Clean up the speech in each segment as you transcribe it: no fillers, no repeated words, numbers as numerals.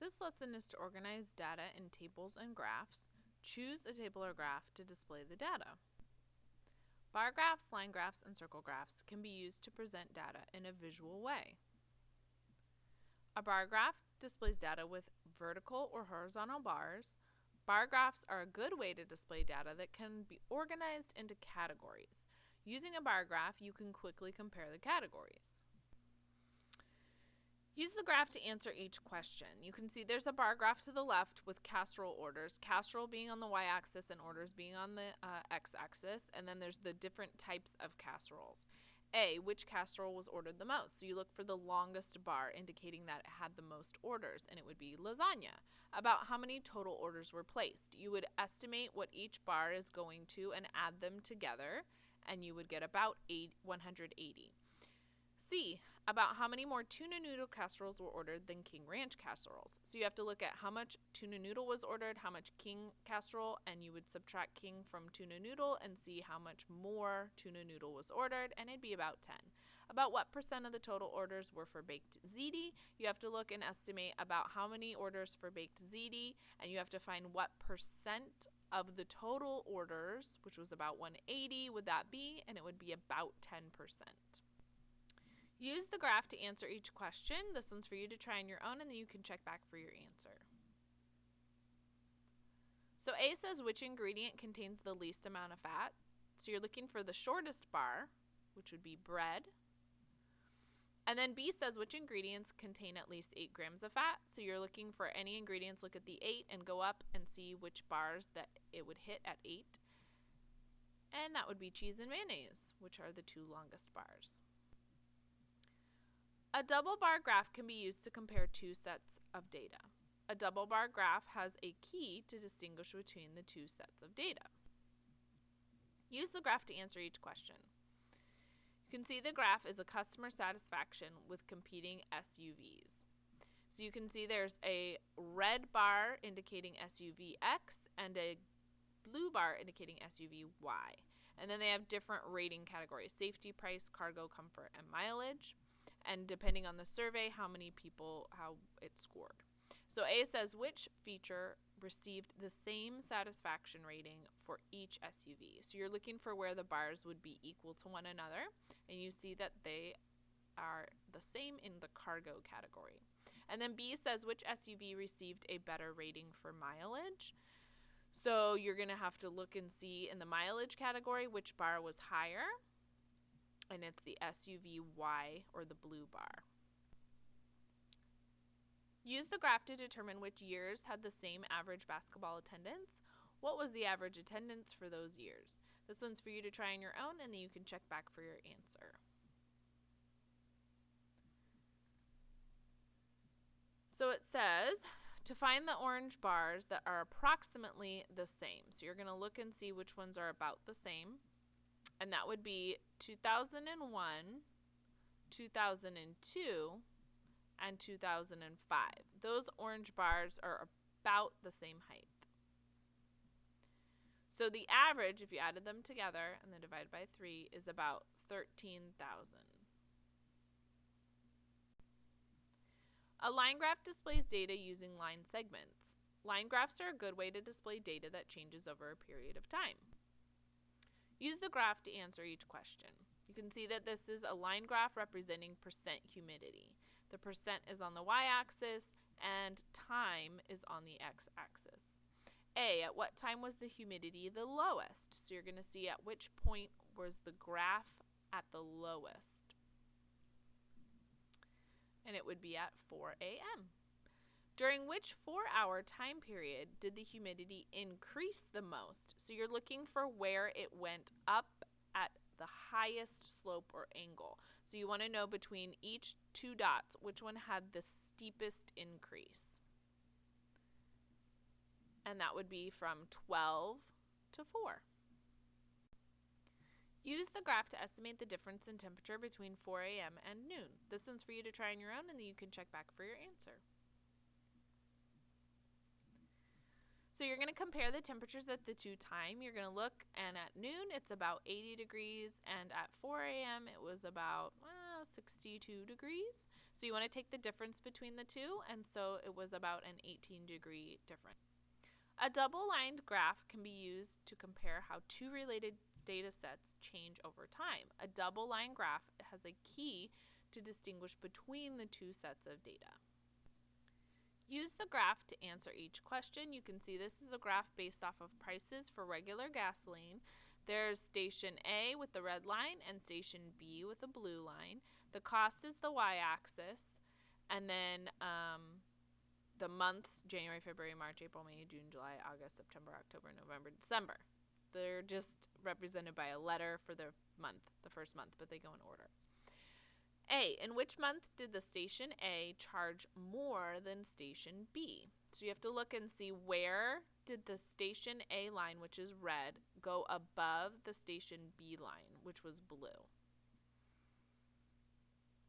this lesson is to organize data in tables and graphs. Choose a table or graph to display the data. Bar graphs, line graphs, and circle graphs can be used to present data in a visual way. A bar graph displays data with vertical or horizontal bars. Bar graphs are a good way to display data that can be organized into categories. Using a bar graph, you can quickly compare the categories. Use the graph to answer each question. You can see there's a bar graph to the left with casserole orders, casserole being on the y-axis and orders being on the x-axis, and then there's the different types of casseroles. A, which casserole was ordered the most? So you look for the longest bar indicating that it had the most orders, and it would be lasagna. About how many total orders were placed. You would estimate what each bar is going to and add them together, and you would get about 180. C, about how many more tuna noodle casseroles were ordered than King Ranch casseroles. So you have to look at how much tuna noodle was ordered, how much King casserole, and you would subtract King from tuna noodle and see how much more tuna noodle was ordered, and it'd be about 10. About what percent of the total orders were for baked ziti? You have to look and estimate about how many orders for baked ziti, and you have to find what percent of the total orders, which was about 180, would that be, and it would be about 10%. Use the graph to answer each question. This one's for you to try on your own, and then you can check back for your answer. So A says which ingredient contains the least amount of fat. So you're looking for the shortest bar, which would be bread. And then B says which ingredients contain at least 8 grams of fat. So you're looking for any ingredients, look at the 8 and go up and see which bars that it would hit at 8. And that would be cheese and mayonnaise, which are the 2 longest bars. A double bar graph can be used to compare 2 sets of data. A double bar graph has a key to distinguish between the 2 sets of data. Use the graph to answer each question. You can see the graph is a customer satisfaction with competing SUVs. So you can see there's a red bar indicating SUV X and a blue bar indicating SUV Y. And then they have different rating categories: safety, price, cargo, comfort, and mileage. And depending on the survey, how it scored. So A says which feature received the same satisfaction rating for each SUV. So you're looking for where the bars would be equal to one another, and you see that they are the same in the cargo category. And then B says which SUV received a better rating for mileage. So you're going to have to look and see in the mileage category which bar was higher. And it's the SUV Y, or the blue bar. Use the graph to determine which years had the same average basketball attendance. What was the average attendance for those years? This one's for you to try on your own, and then you can check back for your answer. So it says to find the orange bars that are approximately the same. So you're going to look and see which ones are about the same. And that would be 2001, 2002, and 2005. Those orange bars are about the same height. So the average, if you added them together and then divided by 3, is about 13,000. A line graph displays data using line segments. Line graphs are a good way to display data that changes over a period of time. Use the graph to answer each question. You can see that this is a line graph representing percent humidity. The percent is on the y-axis and time is on the x-axis. A, at what time was the humidity the lowest? So you're going to see at which point was the graph at the lowest. And it would be at 4 a.m. During which 4-hour time period did the humidity increase the most? So you're looking for where it went up at the highest slope or angle. So you want to know between each 2 dots, which one had the steepest increase. And that would be from 12 to 4. Use the graph to estimate the difference in temperature between 4 a.m. and noon. This one's for you to try on your own, and then you can check back for your answer. So you're going to compare the temperatures at the 2 times. You're going to look, and at noon it's about 80 degrees, and at 4 a.m. it was about 62 degrees. So you want to take the difference between the two, and so it was about an 18-degree difference. A double-lined graph can be used to compare how two related data sets change over time. A double-line graph has a key to distinguish between the two sets of data. Use the graph to answer each question. You can see this is a graph based off of prices for regular gasoline. There's station A with the red line and station B with the blue line. The cost is the y-axis, and then the months, January, February, March, April, May, June, July, August, September, October, November, December. They're just represented by a letter for the month, the first month, but they go in order. A, in which month did the station A charge more than station B? So you have to look and see where did the station A line, which is red, go above the station B line, which was blue.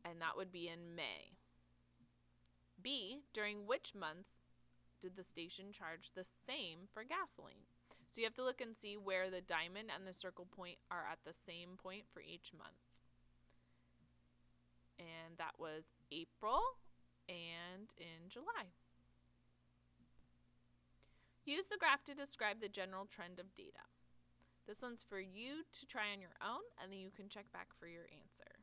And that would be in May. B, during which months did the station charge the same for gasoline? So you have to look and see where the diamond and the circle point are at the same point for each month. And that was April and in July. Use the graph to describe the general trend of data. This one's for you to try on your own, and then you can check back for your answer.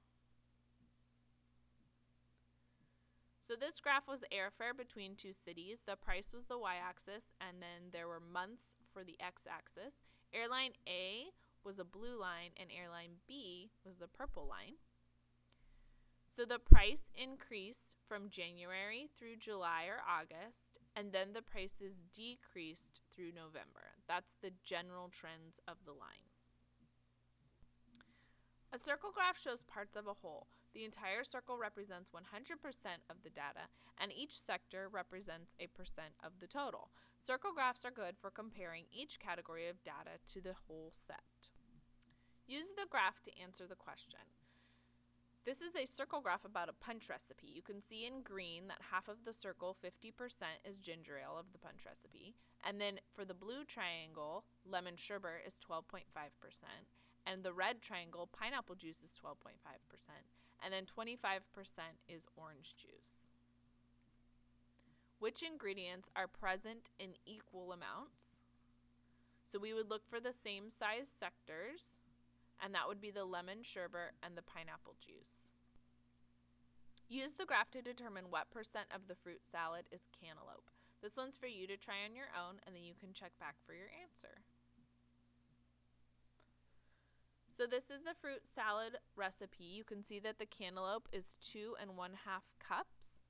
So this graph was airfare between two cities. The price was the y-axis, and then there were months for the x-axis. Airline A was a blue line, and airline B was the purple line. So the price increased from January through July or August, and then the prices decreased through November. That's the general trends of the line. A circle graph shows parts of a whole. The entire circle represents 100% of the data, and each sector represents a percent of the total. Circle graphs are good for comparing each category of data to the whole set. Use the graph to answer the question. This is a circle graph about a punch recipe. You can see in green that half of the circle, 50%, is ginger ale of the punch recipe. And then for the blue triangle, lemon sherbet is 12.5%. And the red triangle, pineapple juice, is 12.5%. And then 25% is orange juice. Which ingredients are present in equal amounts? So we would look for the same size sectors, and that would be the lemon sherbet and the pineapple juice. Use the graph to determine what percent of the fruit salad is cantaloupe. This one's for you to try on your own, and then you can check back for your answer. So this is the fruit salad recipe. You can see that the cantaloupe is 2 1/2 cups.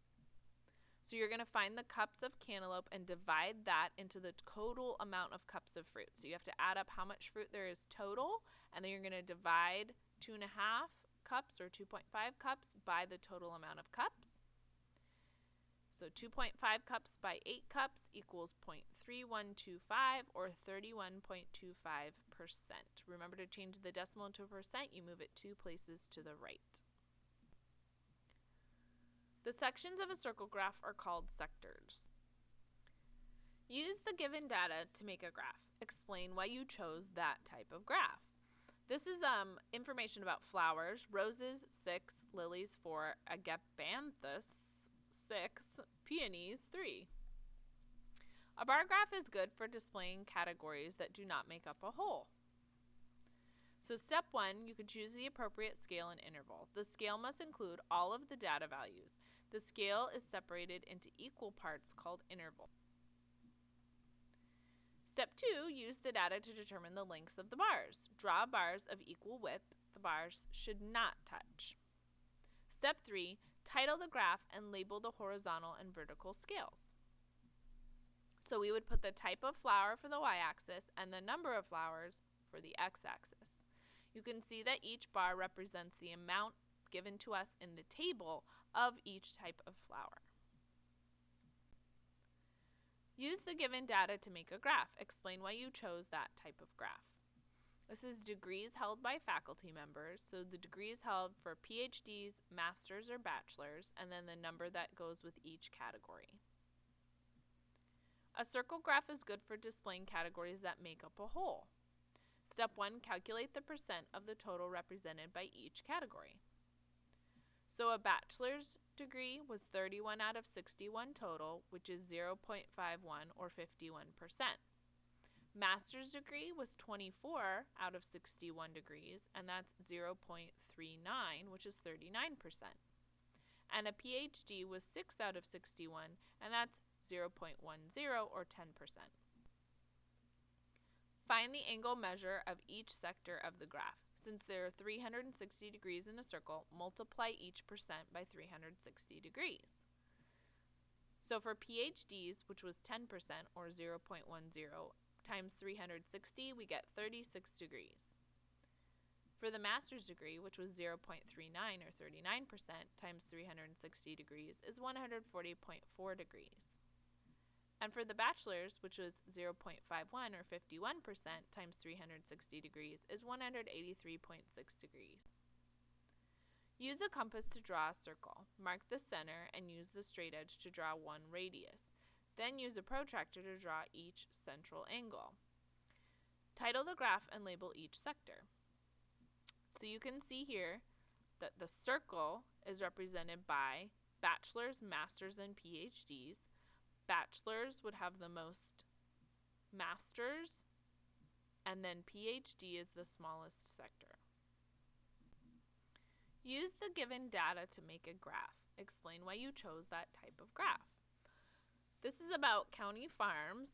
So you're going to find the cups of cantaloupe and divide that into the total amount of cups of fruit. So you have to add up how much fruit there is total, and then you're going to divide 2 1/2 cups or 2.5 cups by the total amount of cups. So 2.5 cups by 8 cups equals 0.3125 or 31.25%. Remember to change the decimal into a percent. You move it 2 places to the right. The sections of a circle graph are called sectors. Use the given data to make a graph. Explain why you chose that type of graph. This is information about flowers. Roses, 6. Lilies, 4. Agapanthus, 6. Peonies, 3. A bar graph is good for displaying categories that do not make up a whole. So step 1, you could choose the appropriate scale and interval. The scale must include all of the data values. The scale is separated into equal parts called interval. Step 2, use the data to determine the lengths of the bars. Draw bars of equal width. The bars should not touch. Step 3, title the graph and label the horizontal and vertical scales. So we would put the type of flower for the y-axis and the number of flowers for the x-axis. You can see that each bar represents the amount given to us in the table of each type of flower. Use the given data to make a graph. Explain why you chose that type of graph. This is degrees held by faculty members. So the degrees held for PhDs, masters, or bachelors, and then the number that goes with each category. A circle graph is good for displaying categories that make up a whole. Step 1, calculate the percent of the total represented by each category. So a bachelor's degree was 31 out of 61 total, which is 0.51 or 51%. Master's degree was 24 out of 61 degrees, and that's 0.39, which is 39%. And a PhD was 6 out of 61, and that's 0.10 or 10%. Find the angle measure of each sector of the graph. Since there are 360 degrees in a circle, multiply each percent by 360 degrees. So for PhDs, which was 10% or 0.10 times 360, we get 36 degrees. For the master's degree, which was 0.39 or 39% times 360 degrees, is 140.4 degrees. And for the bachelor's, which was 0.51 or 51% times 360 degrees, is 183.6 degrees. Use a compass to draw a circle. Mark the center and use the straight edge to draw one radius. Then use a protractor to draw each central angle. Title the graph and label each sector. So you can see here that the circle is represented by bachelor's, master's, and PhDs. Bachelor's would have the most masters, and then PhD is the smallest sector. Use the given data to make a graph. Explain why you chose that type of graph. This is about county farms,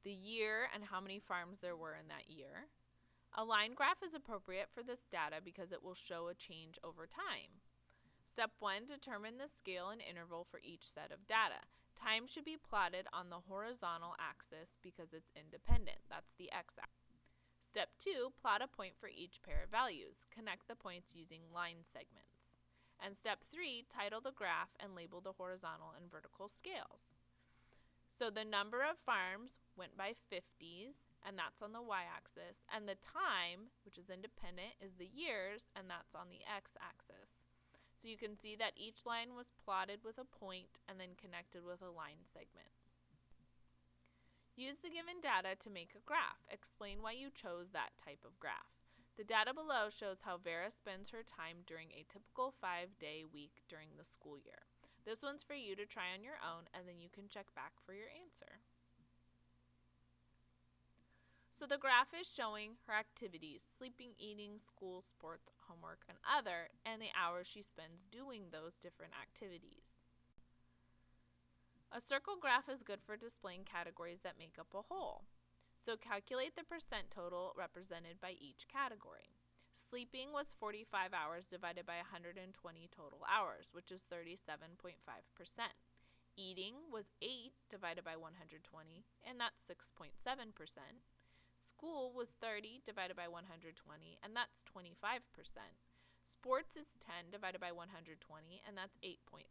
the year, and how many farms there were in that year. A line graph is appropriate for this data because it will show a change over time. Step 1, determine the scale and interval for each set of data. Time should be plotted on the horizontal axis because it's independent. That's the x-axis. Step 2, plot a point for each pair of values. Connect the points using line segments. And step 3, title the graph and label the horizontal and vertical scales. So the number of farms went by 50s, and that's on the y-axis, and the time, which is independent, is the years, and that's on the x-axis. So you can see that each line was plotted with a point and then connected with a line segment. Use the given data to make a graph. Explain why you chose that type of graph. The data below shows how Vera spends her time during a typical 5-day week during the school year. This one's for you to try on your own, and then you can check back for your answer. So the graph is showing her activities: sleeping, eating, school, sports, homework, and other, and the hours she spends doing those different activities. A circle graph is good for displaying categories that make up a whole. So calculate the percent total represented by each category. Sleeping was 45 hours divided by 120 total hours, which is 37.5%. Eating was 8 divided by 120, and that's 6.7%. School was 30 divided by 120, and that's 25%. Sports is 10 divided by 120, and that's 8.3%.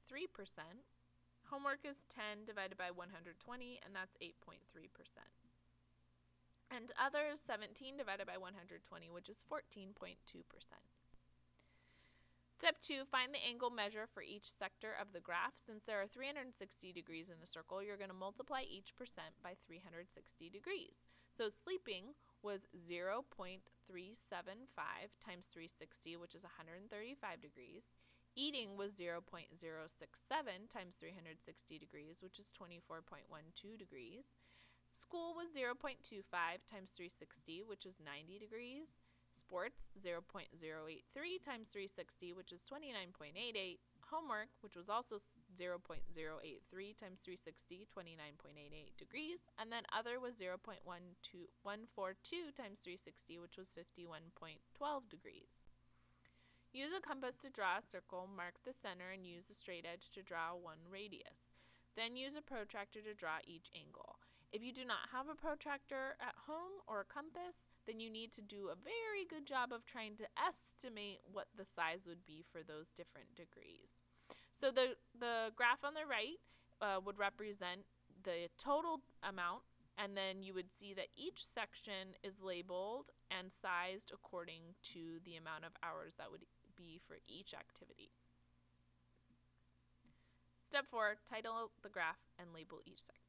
Homework is 10 divided by 120, and that's 8.3%. And other is 17 divided by 120, which is 14.2%. Step 2, find the angle measure for each sector of the graph. Since there are 360 degrees in a circle, you're going to multiply each percent by 360 degrees. So sleeping was 0.375 times 360, which is 135 degrees. Eating was 0.067 times 360 degrees, which is 24.12 degrees. School was 0.25 times 360, which is 90 degrees. Sports, 0.083 times 360, which is 29.88. Homework, which was also 0.083 times 360, 29.88 degrees. And then other was 0.142 times 360, which was 51.12 degrees. Use a compass to draw a circle, mark the center, and use a straight edge to draw one radius. Then use a protractor to draw each angle. If you do not have a protractor at home or a compass, then you need to do a very good job of trying to estimate what the size would be for those different degrees. So the graph on the right would represent the total amount, and then you would see that each section is labeled and sized according to the amount of hours that would be for each activity. Step 4, title the graph and label each sector.